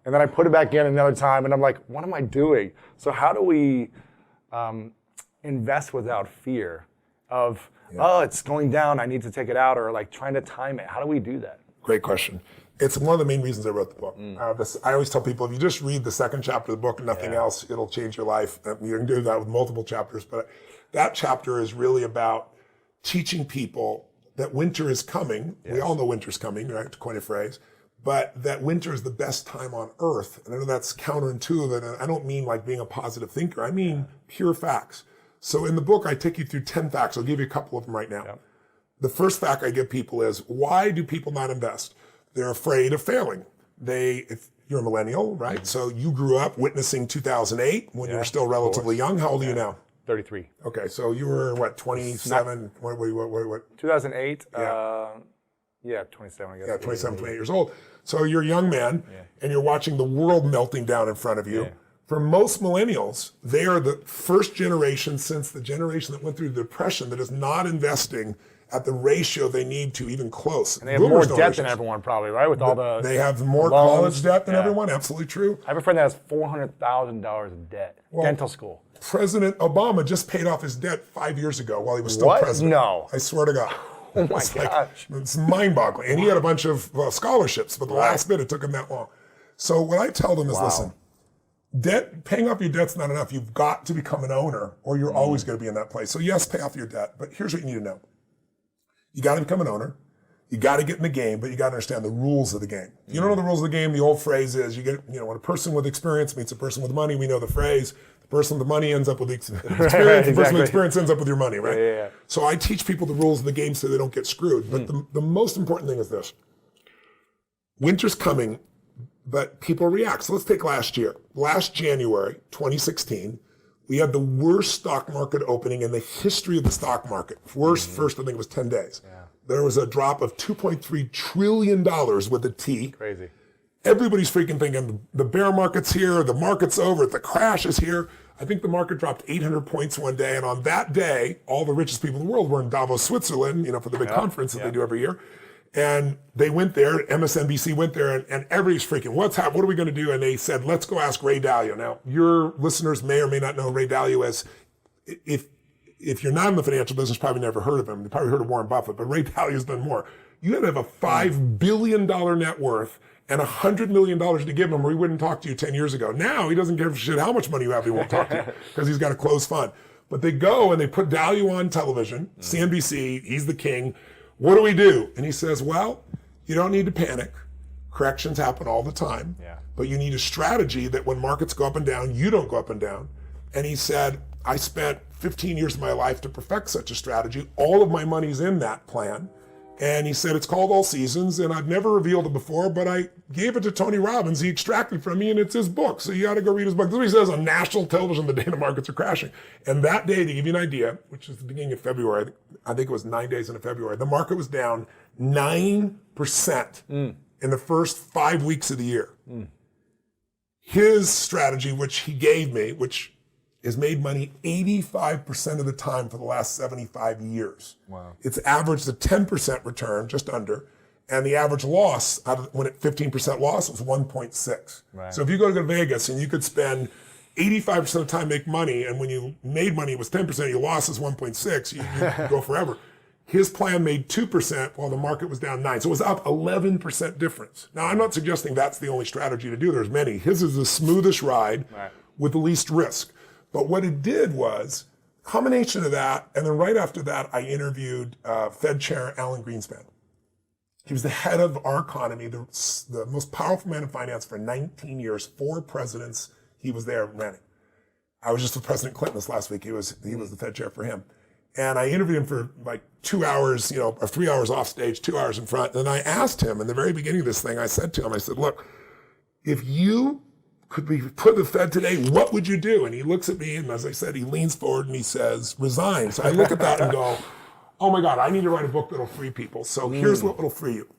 And then I put it back in another time, and I'm like, what am I doing? So how do we invest without fear of, oh, it's going down, I need to take it out, or like trying to time it? How do we do that? Great question. It's one of the main reasons I wrote the book. I always tell people, if you just read the second chapter of the book and nothing else, it'll change your life. You can do that with multiple chapters, but that chapter is really about teaching people that winter is coming. Yes. We all know winter's coming, right, to coin a phrase, but that winter is the best time on earth. And I know that's counterintuitive, and I don't mean like being a positive thinker. I mean pure facts. So in the book, I take you through 10 facts. I'll give you a couple of them right now. Yep. The first fact I give people is, why do people not invest? They're afraid of failing. If you're a millennial, right? Mm-hmm. So you grew up witnessing 2008 when you were still relatively young. How old are you now? 33. Okay, so you were what, 27? What? 2008. 27, I guess. Yeah, 27, 28 years old. So you're a young man, and you're watching the world melting down in front of you. Yeah. For most millennials, they are the first generation since the generation that went through the Depression that is not investing at the ratio they need to, even close. And they have more debt than everyone probably, right? With all the They have more loans. College debt than everyone, absolutely true. I have a friend that has $400,000 in debt, dental school. President Obama just paid off his debt 5 years ago while he was still president. No. I swear to God. Oh my gosh. It's mind-boggling. And he had a bunch of scholarships, but the last bit, it took him that long. So what I tell them is, listen, paying off your debt's not enough. You've got to become an owner, or you're always going to be in that place. So yes, pay off your debt, but here's what you need to know. You got to become an owner. You got to get in the game, but you got to understand the rules of the game. If you don't know the rules of the game, the old phrase is, when a person with experience meets a person with money, we know the phrase, the person with the money ends up with the experience, the person with experience ends up with your money, right? Yeah. So I teach people the rules of the game so they don't get screwed. But the most important thing is this. Winter's coming, but people react. So let's take last year. Last January, 2016, we had the worst stock market opening in the history of the stock market. First, I think it was 10 days. Yeah. There was a drop of $2.3 trillion with a T. Crazy. Everybody's freaking thinking the bear market's here, the market's over, the crash is here. I think the market dropped 800 points one day. And on that day, all the richest people in the world were in Davos, Switzerland, for the big conference that they do every year. And they went there, MSNBC went there, and everybody's freaking, what's happening? What are we going to do? And they said, let's go ask Ray Dalio. Now, your listeners may or may not know who Ray Dalio is. If you're not in the financial business, probably never heard of him. You probably heard of Warren Buffett, but Ray Dalio's done more. You had to have a $5 billion net worth and $100 million to give him, or he wouldn't talk to you 10 years ago. Now, he doesn't give a shit how much money you have, he won't talk to you because he's got a closed fund. But they go and they put Dalio on television, CNBC, he's the king. What do we do? And he says, well, you don't need to panic. Corrections happen all the time. Yeah. But you need a strategy that when markets go up and down, you don't go up and down. And he said, I spent 15 years of my life to perfect such a strategy. All of my money's in that plan. And he said, it's called All Seasons, and I've never revealed it before, but I gave it to Tony Robbins. He extracted from me, and it's his book. So you got to go read his book. This is what he says on national television the day the markets are crashing. And that day, to give you an idea, which is the beginning of February, I think it was 9 days into February, the market was down 9% in the first 5 weeks of the year. His strategy, which he gave me, which has made money 85% of the time for the last 75 years. Wow. It's averaged a 10% return, just under, and the average loss, when at 15% loss, was 1.6. Right. So if you go to Vegas and you could spend 85% of the time make money, and when you made money it was 10%, your loss is 1.6, you go forever. His plan made 2% while the market was down 9%. So it was up 11% difference. Now, I'm not suggesting that's the only strategy to do. There's many. His is the smoothest ride with the least risk. But what it did was, combination of that, and then right after that, I interviewed Fed Chair Alan Greenspan. He was the head of our economy, the most powerful man in finance for 19 years, 4 presidents. He was there running. I was just with President Clinton this last week. He was the Fed chair for him. And I interviewed him for like 2 hours, or 3 hours off stage, 2 hours in front. And I asked him in the very beginning of this thing, I said to him, I said, look, if you could be put in the Fed today, what would you do? And he looks at me, and as I said, he leans forward and he says, resign. So I look at that and go, oh my God, I need to write a book that'll free people. So here's what will free you.